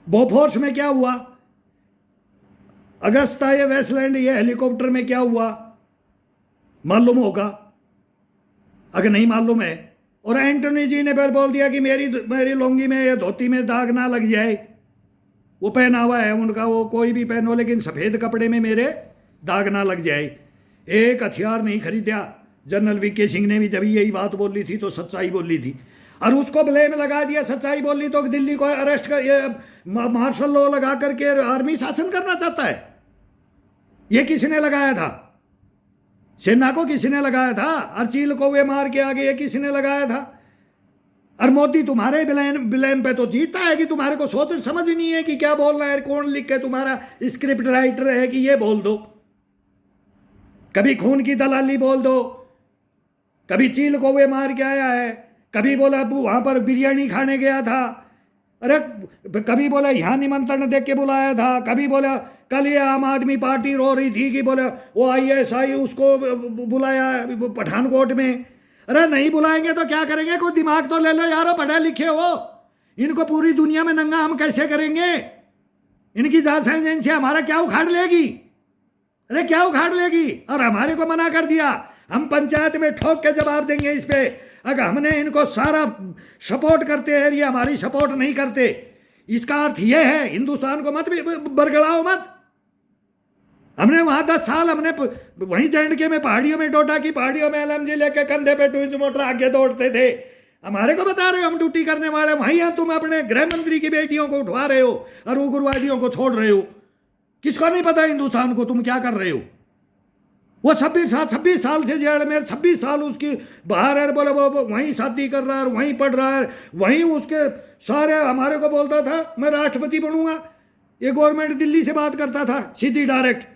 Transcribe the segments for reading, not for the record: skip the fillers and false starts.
Bofors में क्या हुआ, अगस्ता ये वेस्टलैंड ये हेलीकॉप्टर में क्या हुआ, मालूम होगा अगर नहीं मालूम है। और एंटोनी जी ने फिर बोल दिया कि मेरी लोंगी में या धोती में दाग ना लग जाए, वो पहना हुआ है उनका, वो कोई भी पहनो लेकिन सफ़ेद कपड़े में मेरे दाग ना लग जाए। एक हथियार नहीं खरीदा। जनरल वीके सिंह ने भी जब यही बात बोली थी तो सच्चाई बोली थी, और उसको ब्लेम लगा दिया, सच्चाई बोली तो दिल्ली को अरेस्ट कर, ये मार्शल लॉ लगा करके आर्मी शासन करना चाहता है। ये किसने लगाया था? सेना को किसने लगाया था? और चील को वे मार के आगे ये किसने लगाया था? और मोदी तुम्हारे ब्लेम पे तो जीता है कि तुम्हारे को सोच समझ ही नहीं है कि क्या बोलना है, कौन लिख के तुम्हारा स्क्रिप्ट राइटर है कि ये बोल दो, कभी खून की दलाली बोल दो, कभी चील को वे मार के आया है, कभी बोला वहां पर बिरयानी खाने गया था, अरे कभी बोला यहाँ निमंत्रण देख के बुलाया था, कभी बोला कल ये आम आदमी पार्टी रो रही थी कि बोले वो ISI उसको बुलाया पठानकोट में। अरे नहीं बुलाएंगे तो क्या करेंगे? कोई दिमाग तो ले लो यार, पढ़े लिखे हो। इनको पूरी दुनिया में नंगा हम कैसे करेंगे? इनकी जांच एजेंसी हमारा क्या उखाड़ लेगी? अरे क्या उखाड़ लेगी? और हमारे को मना कर दिया, हम पंचायत में ठोक के जवाब देंगे इस पे। अगर हमने इनको सारा सपोर्ट करते हैं, ये हमारी सपोर्ट नहीं करते, इसका अर्थ ये है हिंदुस्तान को मत बरगलाओ मत। हमने वहां 10 साल हमने वहीं JNK में पहाड़ियों में, डोडा की पहाड़ियों में LMG लेके कंधे पे ट्विंस मोटर आगे दौड़ते थे। हमारे को बता रहे हो हम ड्यूटी करने वाले, वहीं हम तुम अपने गृह मंत्री की बेटियों को उठवा रहे हो और उग्रवादियों को छोड़ रहे हो। किसको नहीं पता हिंदुस्तान को तुम क्या कर रहे हो? वो 26 साल से जेल में, 26 साल उसकी बाहर है, बोले वो वहीं शादी कर रहा है, वहीं पढ़ रहा है, वहीं उसके सारे हमारे को बोलता था मैं राष्ट्रपति बनूंगा। ये गवर्नमेंट दिल्ली से बात करता था सीधी डायरेक्ट,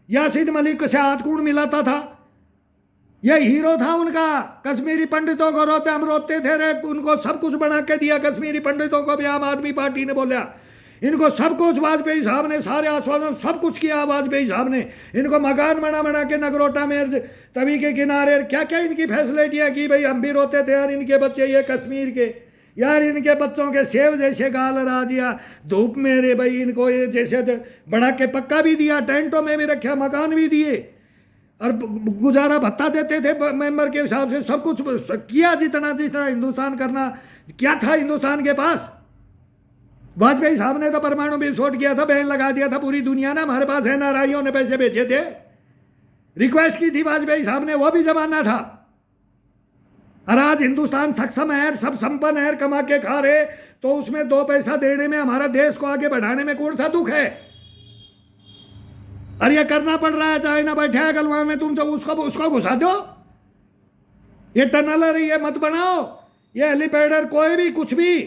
यासीन मलिक से हाथ कूड़ मिलाता था। ये हीरो था उनका। कश्मीरी पंडितों को रोते हम रोते थे रे, उनको सब कुछ बना के दिया। कश्मीरी पंडितों को भी आम आदमी पार्टी ने बोला, इनको सब कुछ वाजपेयी साहब ने सारे आश्वासन सब कुछ किया। वाजपेयी साहब ने इनको मकान बना के नगरोटा में तवी के किनारे क्या क्या इनकी फैसिलिटियाँ की भाई। हम भी रोते थे यार, इनके बच्चे ये कश्मीर के यार, इनके बच्चों के सेव जैसे गाल राजिया धूप में रे भाई, इनको ये जैसे बना के पक्का भी दिया, टेंटों में भी रखा, मकान भी दिए और गुजारा भत्ता देते थे मेंबर के हिसाब से। सब कुछ किया जितना हिंदुस्तान करना क्या था हिंदुस्तान के पास। वाजपेयी साहब ने तो परमाणु विस्फोट किया था, बैन लगा दिया था पूरी दुनिया ने। हमारे पास NRIयों ने पैसे भेजे थे, रिक्वेस्ट की थी वाजपेयी साहब ने, वो भी जमाना था। और आज हिंदुस्तान सक्षम है, सब संपन्न है, कमा के खा रहे, तो उसमें 2 पैसा देने में हमारा देश को आगे बढ़ाने में कौन सा दुख है? और ये करना पड़ रहा है, चाइना बैठा है गलवान में, तुम तो उसको घुसा दो। ये टनल ये मत बनाओ, ये हेलीपैड कोई भी कुछ भी।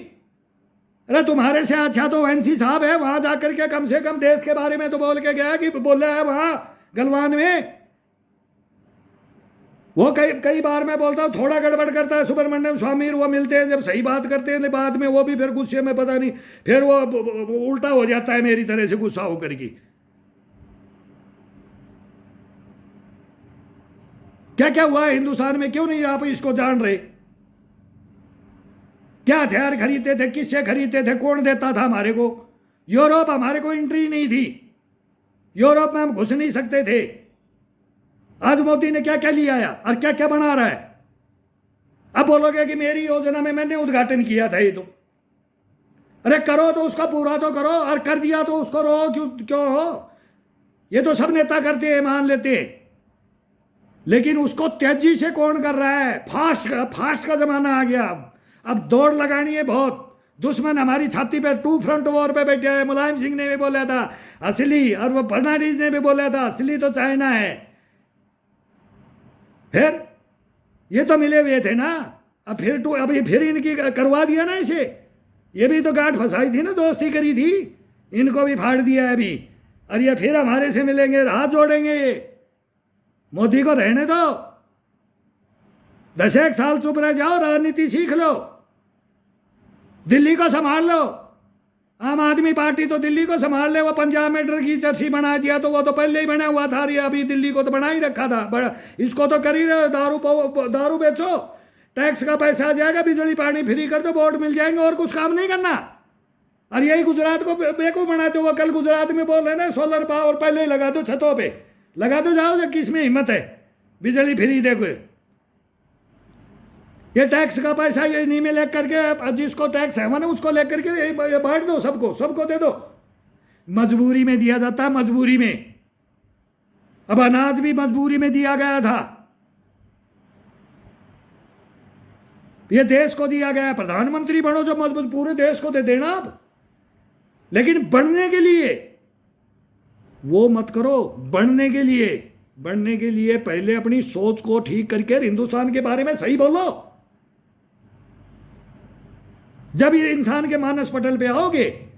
अरे तुम्हारे से अच्छा तो वैंसी साहब है, वहां जाकर के कम से कम देश के बारे में तो बोल के गया कि बोला है वहां गलवान में। वो कई बार मैं बोलता हूँ थोड़ा गड़बड़ करता है सुब्रमण्यम स्वामी, वो मिलते हैं जब सही बात करते हैं बाद में वो भी फिर गुस्से में पता नहीं फिर वो उल्टा हो जाता है मेरी तरह से गुस्सा होकर के। क्या क्या हुआ है हिंदुस्तान में, क्यों नहीं आप इसको जान रहे? क्या हथियार खरीदते थे, किससे खरीदते थे, कौन देता था हमारे को? यूरोप हमारे को एंट्री नहीं थी, यूरोप में हम घुस नहीं सकते थे। आज मोदी ने क्या क्या लिया आया और क्या क्या बना रहा है। अब बोलोगे कि मेरी योजना में मैंने उद्घाटन किया था ये तो, अरे करो तो उसका पूरा तो करो, और कर दिया तो उसको रो क्यों हो? ये तो सब नेता करते हैं, मान लेते हैं, लेकिन उसको तेजी से कौन कर रहा है? फास्ट का जमाना आ गया। अब दौड़ लगानी है बहुत। दुश्मन हमारी छाती पे 2 फ्रंट वॉर पे बैठे हैं। मुलायम सिंह ने भी बोला था असली, और वो फर्नांडिस ने भी बोला था असली तो चाइना है। फिर ये तो मिले हुए थे ना, अब अभी फिर इनकी करवा दिया ना इसे। ये भी तो गांठ फंसाई थी ना, दोस्ती करी थी, इनको भी फाड़ दिया है अभी। और ये फिर हमारे से मिलेंगे, हाथ जोड़ेंगे। ये मोदी को रहने दो, 10 साल चुप रह जाओ, राजनीति सीख लो, दिल्ली को संभाल लो। आम आदमी पार्टी तो दिल्ली को संभाल ले। वो पंजाब में ड्रग की चर्ची बना दिया तो वो तो पहले ही बना हुआ था, अभी दिल्ली को तो बना ही रखा था। बड़ा इसको तो कर ही रहे, दारू बेचो, टैक्स का पैसा आ जाएगा, बिजली पानी फ्री कर दो, वोट मिल जाएंगे, और कुछ काम नहीं करना। और यही गुजरात को बेवकूफ बनाते हुए कल गुजरात में बोल रहे ना सोलर पावर पहले ही लगा दो, छतों पे लगा दो, जाओ जब किस में हिम्मत है बिजली फ्री देखो। ये टैक्स का पैसा ये नहीं में लेकर के जिसको टैक्स है ना उसको लेकर के ये बांट दो, सबको सबको दे दो। मजबूरी में दिया जाता है, मजबूरी में। अब अनाज भी मजबूरी में दिया गया था, ये देश को दिया गया। प्रधानमंत्री बनो जो मजबूत पूरे देश को दे देना आप, लेकिन बढ़ने के लिए वो मत करो। बढ़ने के लिए पहले अपनी सोच को ठीक करके हिंदुस्तान के बारे में सही बोलो। जब ये इंसान के मानस पटल पे आओगे,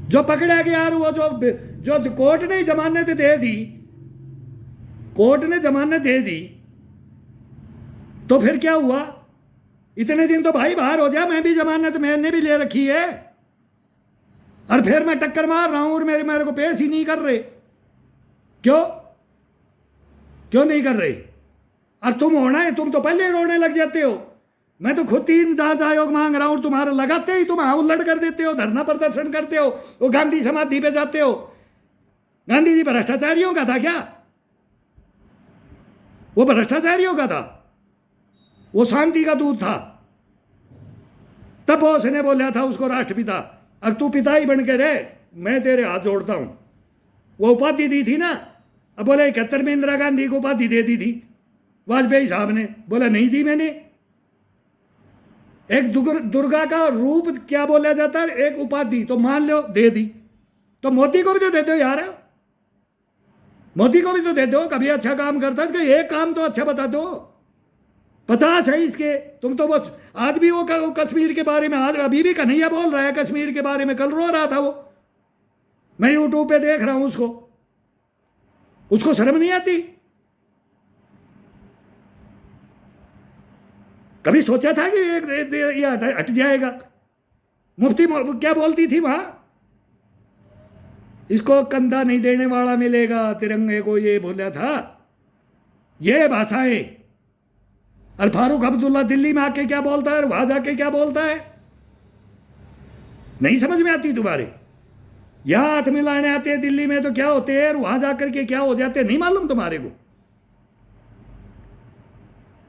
जो पकड़ा गया वो जो कोर्ट ने जमानत दे दी, कोर्ट ने जमानत दे दी, तो फिर क्या हुआ? इतने दिन तो भाई बाहर हो गया, मैं भी जमानत मैंने भी ले रखी है, और फिर मैं टक्कर मार रहा हूं और मेरे को पेश ही नहीं कर रहे। क्यों नहीं कर रहे? और तुम होना है, तुम तो पहले रोने लग जाते हो। मैं तो खुद 3 जांच आयोग मांग रहा हूं, तुम्हारा लगाते ही तुम उल्लड़ कर देते हो, धरना प्रदर्शन करते हो, वो गांधी समाधि पे जाते हो। गांधी जी भ्रष्टाचारियों का था क्या? वो भ्रष्टाचारियों का था? वो शांति का दूत था। तब बोस ने बोला था उसको राष्ट्रपिता, अब तू पिता ही बन के रहे, मैं तेरे हाथ जोड़ता हूं। वो उपाधि दी थी ना। अब बोले 71 में इंदिरा गांधी को उपाधि दे दी थी वाजपेयी साहब ने, बोला नहीं दी मैंने। एक दुर्गा का रूप क्या बोला जाता है? एक उपाधि, तो मान लो दे दी। तो मोदी को भी तो दे दो यार, मोदी को भी तो दे दो, कभी अच्छा काम करता है तो एक काम तो अच्छा बता दो। 50 है इसके, तुम तो बस। आज भी वो कश्मीर के बारे में, आज अभी भी कन्हैया बोल रहा है कश्मीर के बारे में, कल रो रहा था वो, मैं यूट्यूब पे देख रहा हूं उसको शर्म नहीं आती? कभी सोचा था कि ये हट जाएगा? मुफ्ती क्या बोलती थी वहां, इसको कंधा नहीं देने वाला मिलेगा तिरंगे को, ये बोला था, ये भाषाएं। और फारूक अब्दुल्ला दिल्ली में आके क्या बोलता है और वहां जाके क्या बोलता है? नहीं समझ में आती तुम्हारे? यहां हाथ मिलाने आते हैं दिल्ली में तो क्या होते हैं, और वहां जाकर के क्या हो जाते हैं, नहीं मालूम तुम्हारे को?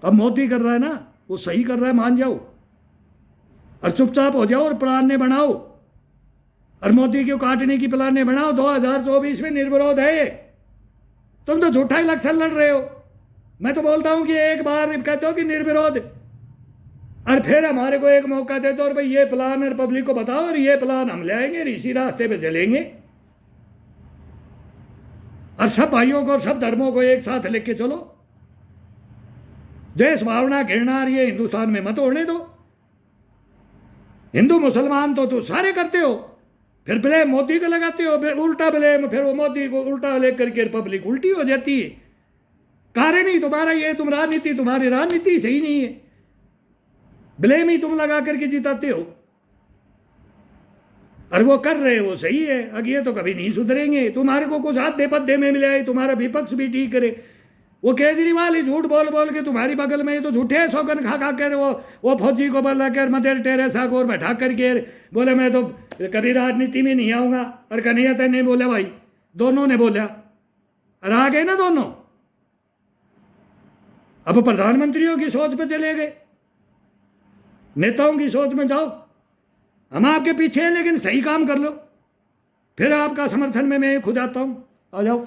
अब मोदी कर रहा है ना, वो सही कर रहा है, मान जाओ और चुपचाप हो जाओ और प्लान बनाओ, और मोदी को काटने की प्लान बनाओ। 2024 में निर्विरोध है ये। तुम तो झूठा इलेक्शन लड़ रहे हो। मैं तो बोलता हूं कि एक बार कहते हो कि निर्विरोध, और फिर हमारे को एक मौका दे दो और भाई ये प्लान और पब्लिक को बताओ, और ये प्लान हम ले आएंगे, इसी रास्ते पे चलेंगे, और सब भाइयों को और सब धर्मों को एक साथ लेके चलो। देश भावना घृणा ये हिंदुस्तान में मत होने दो। हिंदू मुसलमान तो सारे करते हो, फिर ब्लेम मोदी को लगाते हो, उल्टा ब्लेम, फिर वो मोदी को उल्टा लेकर के पब्लिक उल्टी हो जाती है। कारण ही तुम्हारा ये, तुम्हारी राजनीति सही नहीं है, ब्लेम ही तुम लगा करके जिताते हो, और वो कर रहे हो सही है। अब ये तो कभी नहीं सुधरेंगे। तुम्हारे को कुछ आधे पद्दे में मिले, तुम्हारा विपक्ष भी ठीक करे। वो केजरीवाल ही झूठ बोल बोल के तुम्हारी बगल में तो झूठे सौगन खा खा कर वो फौजी को बोला कर, मदर टेरेसा को बैठा करके बोले मैं तो कभी राजनीति में नहीं आऊंगा, और कन्हैया तो नहीं बोला भाई, दोनों ने बोला, और आ गए ना दोनों। अब प्रधानमंत्रियों की सोच पे चले गए, नेताओं की सोच में जाओ। हम आपके पीछे हैं, लेकिन सही काम कर लो, फिर आपका समर्थन में मैं खुद आता हूं। आ जाओ।